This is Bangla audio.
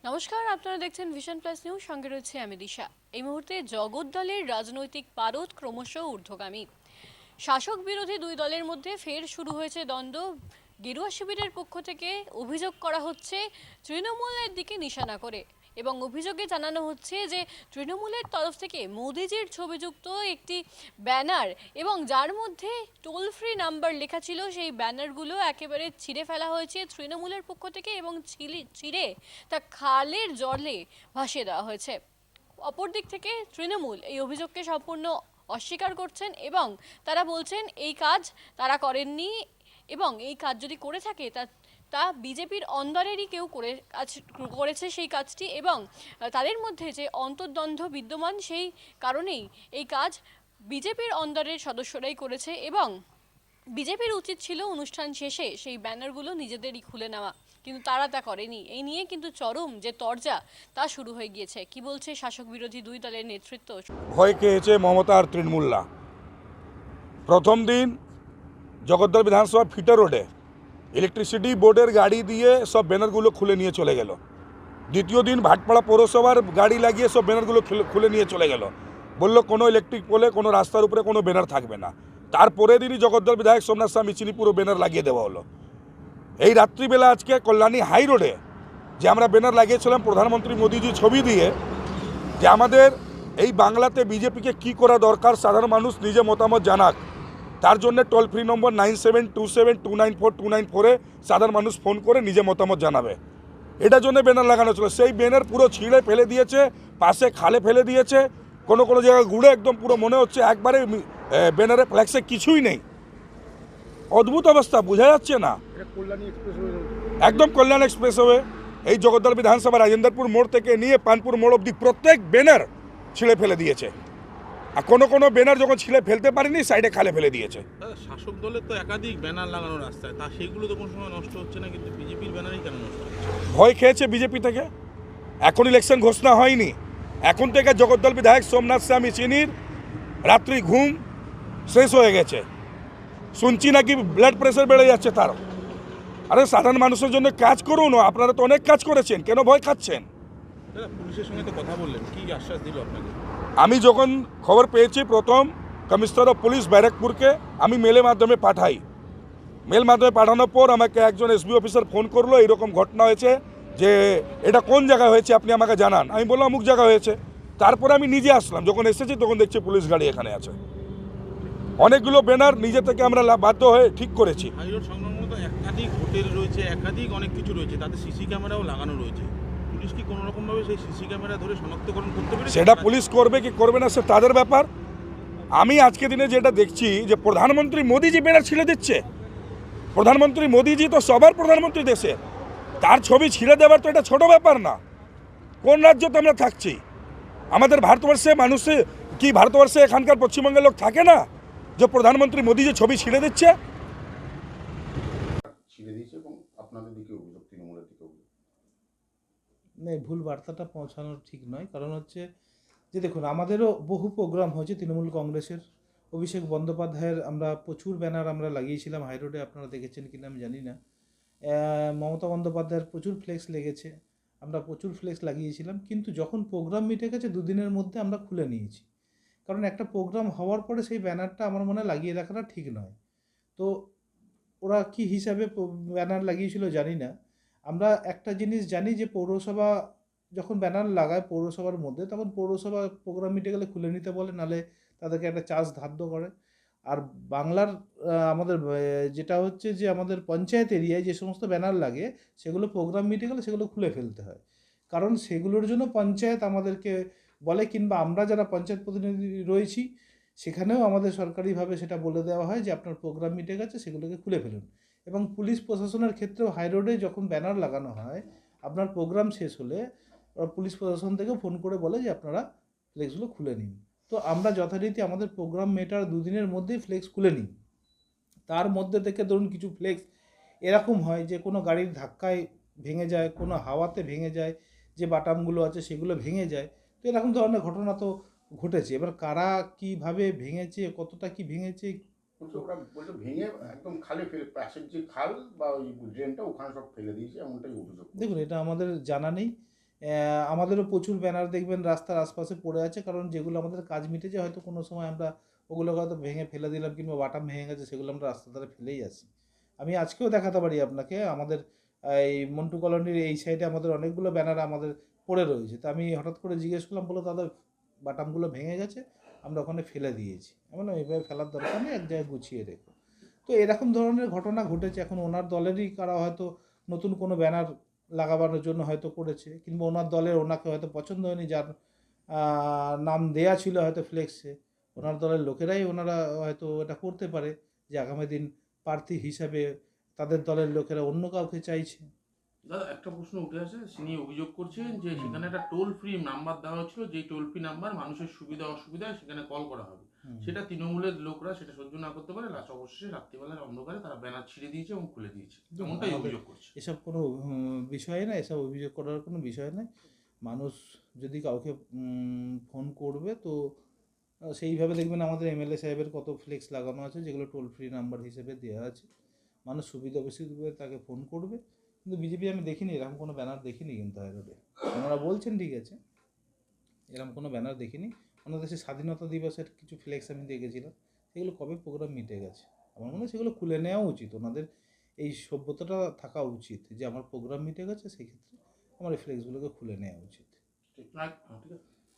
নমস্কার, আপনারা দেখছেন ভিশন প্লাস নিউজ, সঙ্গে রয়েছে আমি দিশা। এই মুহূর্তে জগদ্দলের রাজনৈতিক পারদ ক্রমশ ঊর্ধ্বগামী। শাসক বিরোধী দুই দলের মধ্যে ফের শুরু হয়েছে দ্বন্দ্ব। গেরুয়া শিবিরের পক্ষ থেকে অভিযোগ করা হচ্ছে তৃণমূলের দিকে নিশানা করে, এবং অভিযোগে জানানো হচ্ছে যে তৃণমূলের তরফ থেকে মোদিজির ছবিযুক্ত একটি ব্যানার এবং যার মধ্যে টোল ফ্রি নাম্বার লেখা ছিল, সেই ব্যানারগুলো একেবারে ছিঁড়ে ফেলা হয়েছে তৃণমূলের পক্ষ থেকে এবং ছিঁড়ে তা খালের জলে ভাসিয়ে দেওয়া হয়েছে। অপরদিক থেকে তৃণমূল এই অভিযোগকে সম্পূর্ণ অস্বীকার করছেন এবং তারা বলছেন এই কাজ তারা করেননি, এবং এই কাজ যদি করে থাকে তা তা বিজেপির অন্দরেরই কেউ করেছে সেই কাজটি, এবং তাদের মধ্যে যে অন্তর্দ্বন্দ্ব বিদ্যমান সেই কারণেই এই কাজ বিজেপির অন্দরের সদস্যরাই করেছে, এবং বিজেপির উচিত ছিল অনুষ্ঠান শেষে সেই ব্যানারগুলো নিজেদেরই খুলে নেওয়া, কিন্তু তারা তা করেনি। এই নিয়ে কিন্তু চরম যে তরজা তা শুরু হয়ে গিয়েছে। কি বলছে শাসক বিরোধী দুই দলের নেতৃত্ব? ভয় খেয়েছে মমতা আর তৃণমূলরা। প্রথম দিন জগদ্দল বিধানসভা ফিটা রোডে ইলেকট্রিসিটি বোর্ডের গাড়ি দিয়ে সব ব্যানারগুলো খুলে নিয়ে চলে গেল। দ্বিতীয় দিন ভাটপাড়া পৌরসভার গাড়ি লাগিয়ে সব ব্যানারগুলো খুলে নিয়ে চলে গেল। বলল কোনো ইলেকট্রিক পোলে কোনো রাস্তার উপরে কোনো ব্যানার থাকবে না। তারপরের দিনই জগদ্দল বিধায়ক সোমনাথ শাহ মিচিনি পুরো ব্যানার লাগিয়ে দেওয়া হলো। এই রাত্রিবেলা আজকে কল্যাণী হাই রোডে যে আমরা ব্যানার লাগিয়েছিলাম প্রধানমন্ত্রী মোদিজি ছবি দিয়ে, যে আমাদের এই বাংলাতে বিজেপিকে কি করা দরকার সাধারণ মানুষ নিজে মতামত জানাক, তার জন্য টোল ফ্রি নম্বর 9727294294-এ সাধারণ মানুষ ফোন করে নিজে মতামত জানাবে। এটার জন্য ব্যানার লাগানো ছিল। সেই ব্যানার পুরো ছিঁড়ে ফেলে দিয়েছে, পাশে খালে ফেলে দিয়েছে, কোনো কোনো জায়গায় ঘুরে একদম পুরো মনে হচ্ছে একবারে ব্যানারে ফ্ল্যাক্সে কিছুই নেই। অদ্ভুত অবস্থা, বোঝা যাচ্ছে না। একদম কল্যাণ এক্সপ্রেসওয়ে এই জগদ্দল বিধানসভা রাজেন্দ্রপুর মোড় থেকে নিয়ে পানপুর মোড় অব্দি প্রত্যেক ব্যানার ছিঁড়ে ফেলে দিয়েছে। আর কোনো কোনো ব্যানার যখন ছিঁড়ে ফেলতে পারেনি সাইডে খালে ফেলে দিয়েছে। শাসক দলের তো একাধিক ব্যানার লাগানো রাস্তায়, তা সেগুলো তো কোনো সময় নষ্ট হচ্ছে না, কিন্তু বিজেপির ব্যানারই কেন নষ্ট হচ্ছে? ভয় খেয়েছে বিজেপি থেকে। এখন ইলেকশন ঘোষণা হয়নি, এখন থেকে জগদ্দল বিধায়ক সোমনাথ শাহ মিচিনির রাত্রি ঘুম শেষ হয়ে গেছে। শুনছি নাকি ব্লাড প্রেশার বেড়ে যাচ্ছে তার। আরে সাধারণ মানুষের জন্য কাজ করুন, আপনারা তো অনেক কাজ করেছেন, কেন ভয় খাচ্ছেন? দাদা, পুলিশের সঙ্গে তো কথা বললেন, কি আশ্বাস দিল আপনাকে? আমি যখন খবর পেয়েছি প্রথম কমিশনার অফ পুলিশ ব্যারাকপুরকে আমি মেলের মাধ্যমে পাঠাই। মেল মাধ্যমে পাঠানোর পর আমাকে একজন এসবি অফিসার ফোন করলো, এরকম ঘটনা হয়েছে, যে এটা কোন জায়গায় হয়েছে আপনি আমাকে জানান। আমি বললাম অমুক জায়গা হয়েছে। তারপরে আমি নিজে আসলাম, যখন এসেছি তখন দেখছি পুলিশ গাড়ি এখানে আছে। অনেকগুলো ব্যানার নিজে থেকে আমরা বাধ্য হয়ে ঠিক করেছি। হাইরোড সংলগ্ন তো একাধিক হোটেল রয়েছে, একাধিক অনেক কিছু রয়েছে, তাতে সিসি ক্যামেরাও লাগানো রয়েছে। পুলিশ কি কোনো রকমভাবে সেই সিসি ক্যামেরা ধরে শনাক্তকরণ করতে পেরেছে? সেটা পুলিশ করবে কি করবে না সে তাদের ব্যাপার। আমি আজকে দিনে যেটা দেখছি যে প্রধানমন্ত্রী মোদিজি ব্যানার ছিঁড়ে দিচ্ছে। প্রধানমন্ত্রী মোদিজি তো সবার প্রধানমন্ত্রী দেশে, তার ছবি ছিঁড়ে দেওয়ার তো এটা ছোট ব্যাপার না। কোন রাজ্যতে আমরা থাকছি? আমাদের ভারতবর্ষে মানুষে কি ভারতবর্ষে এখানকার পশ্চিমবঙ্গের লোক থাকে না যে প্রধানমন্ত্রী মোদি যে ছবি ছিঁড়ে দিচ্ছে? ছিঁড়ে দিয়েছে এবং আপনাদের দিকে অভিযোগ, তৃণমূলের দিকে অভিযোগ। না, ভুল বার্তাটা পৌঁছানো ঠিক নয়। কারণ হচ্ছে যে দেখুন, আমাদেরও বহু প্রোগ্রাম হয়েছে তৃণমূল কংগ্রেসের। অভিষেক বন্দ্যোপাধ্যায়ের আমরা প্রচুর ব্যানার আমরা লাগিয়েছিলাম হাইরোডে, আপনারা দেখেছেন কিনা আমি জানি না। মমতা বন্দ্যোপাধ্যায়ের প্রচুর ফ্লেক্স লেগেছে, আমরা প্রচুর ফ্লেক্স লাগিয়েছিলাম, কিন্তু যখন প্রোগ্রাম মিটে গেছে দুদিনের মধ্যে আমরা খুলে নিয়েছি। কারণ একটা প্রোগ্রাম হওয়ার পরে সেই ব্যানারটা আমার মনে হয় লাগিয়ে রাখাটা ঠিক নয়। তো ওরা কি হিসাবে ব্যানার লাগিয়েছিল জানি না। আমরা একটা জিনিস জানি যে পৌরসভা যখন ব্যানার লাগায় পৌরসভার মধ্যে, তখন পৌরসভা প্রোগ্রাম মিটে গেলে খুলে নিতে বলে, নাহলে তাদেরকে একটা চার্জ ধার্য করে। আর বাংলার আমাদের যেটা হচ্ছে যে আমাদের পঞ্চায়েত এরিয়ায় যে সমস্ত ব্যানার লাগে সেগুলো প্রোগ্রাম মিটে গেলে সেগুলো খুলে ফেলতে হয়। কারণ সেগুলোর জন্য পঞ্চায়েত আমাদেরকে বলে, কিংবা আমরা যারা পঞ্চায়েত প্রতিনিধি রয়েছি সেখানেও আমাদের সরকারিভাবে সেটা বলে দেওয়া হয় যে আপনার প্রোগ্রাম মিটে গেছে, সেগুলোকে খুলে ফেলুন। এবং পুলিশ প্রশাসনের ক্ষেত্রেও হাইরোডে যখন ব্যানার লাগানো হয়, আপনার প্রোগ্রাম শেষ হলে পুলিশ প্রশাসন থেকে ফোন করে বলে যে আপনারা ফ্লেক্সগুলো খুলে নিন। তো আমরা যথারীতি আমাদের প্রোগ্রাম মেটার দুদিনের মধ্যেই ফ্লেক্স খুলে নিই। তার মধ্যে থেকে ধরুন কিছু ফ্লেক্স এরকম হয় যে কোনো গাড়ির ধাক্কায় ভেঙে যায়, কোনো হাওয়াতে ভেঙে যায়, যে বাটামগুলো আছে সেগুলো ভেঙে যায়। তো এরকম ধরনের ঘটনা তো ঘটেছে। এবার কারা কীভাবে ভেঙেছে, কতটা কি ভেঙেছে, ওরা বলছে ভেঙে একদম খালে ফেলে, পাশের যে খাল বা ওই ড্রেনটা ওখানে সব ফেলে দিয়েছে, এমনটাই অভিযোগ। দেখুন এটা আমাদের জানা নেই। আমাদেরও প্রচুর ব্যানার দেখবেন রাস্তার আশপাশে পড়ে আছে, কারণ যেগুলো আমাদের কাজ মিটেছে হয়তো কোনো সময় আমরা ওগুলোকে হয়তো ভেঙে ফেলে দিলাম, কিংবা বাটাম ভেঙে গেছে, সেগুলো আমরা রাস্তার ধারে ফেলেই আসি। আমি আজকেও দেখাতে পারি আপনাকে, আমাদের এই মন্টু কলোনির এই সাইডে আমাদের অনেকগুলো ব্যানার আমাদের পড়ে রয়েছে। তো আমি হঠাৎ করে জিজ্ঞেস করলাম, বলো দাদা বাটামগুলো ভেঙে গেছে, আমরা ওখানে ফেলে দিয়েছি। এমন এইভাবে ফেলার দরকার নেই, এক জায়গায় গুছিয়ে রেখো। তো এরকম ধরনের ঘটনা ঘটেছে। এখন ওনার দলেরই কারা হয়তো নতুন কোনো ব্যানার লাগাবার জন্য হয়তো করেছে, কিংবা ওনার দলের ওনাকে হয়তো পছন্দ হয়নি, যার নাম দেয়া ছিল হয়তো ফ্লেক্সে, ওনার দলের লোকেরাই ওনারা হয়তো এটা করতে পারে যে আগামী দিন প্রার্থী হিসাবে তাদের দলের লোকেরা অন্য কাউকে চাইছে। দাদা একটা প্রশ্ন উঠে আসে, তিনি অভিযোগ করছেন যে সেখানে একটা টোল ফ্রি নাম্বার দেওয়া হচ্ছিল, যেই টোল ফ্রি নাম্বার মানুষের সুবিধা অসুবিধায় সেখানে কল করা হবে, সেটা তৃণমূলের লোকরা সেটা সহ্য না করতে পারে, লাস্ট অবশেষে রাত্রিবেলার অন্ধকারে তারা ব্যানার ছিঁড়ে দিয়েছে এবং খুলে দিয়েছে, এমনটাই অভিযোগ করছে। এসব কোনো বিষয় না, এসব অভিযোগ করার কোনো বিষয় নয়। মানুষ যদি কাউকে ফোন করবে, তো সেইভাবে দেখবেন আমাদের এমএলএ সাহেবের কত ফ্লেক্স লাগানো আছে, যেগুলো টোল ফ্রি নাম্বার হিসেবে দেওয়া আছে। মানুষ সুবিধা অসুবিধা তাকে ফোন করবে। কিন্তু বিজেপি আমি দেখিনি, এরকম কোনো ব্যানার দেখিনি কিন্তু হাই রোডে। ওনারা বলছেন ঠিক আছে, এরকম কোনো ব্যানার দেখিনি। আমাদের দেশে স্বাধীনতা দিবসের কিছু ফ্লেক্স আমি দেখেছিলাম, সেগুলো কবে প্রোগ্রাম মিটে গেছে। আমার মনে হয় সেগুলো খুলে নেওয়া উচিত। ওনাদের এই সভ্যতাটা থাকা উচিত যে আমার প্রোগ্রাম মিটে গেছে, সেক্ষেত্রে আমার এই ফ্লেক্সগুলোকে খুলে নেওয়া উচিত। ঠিক আছে।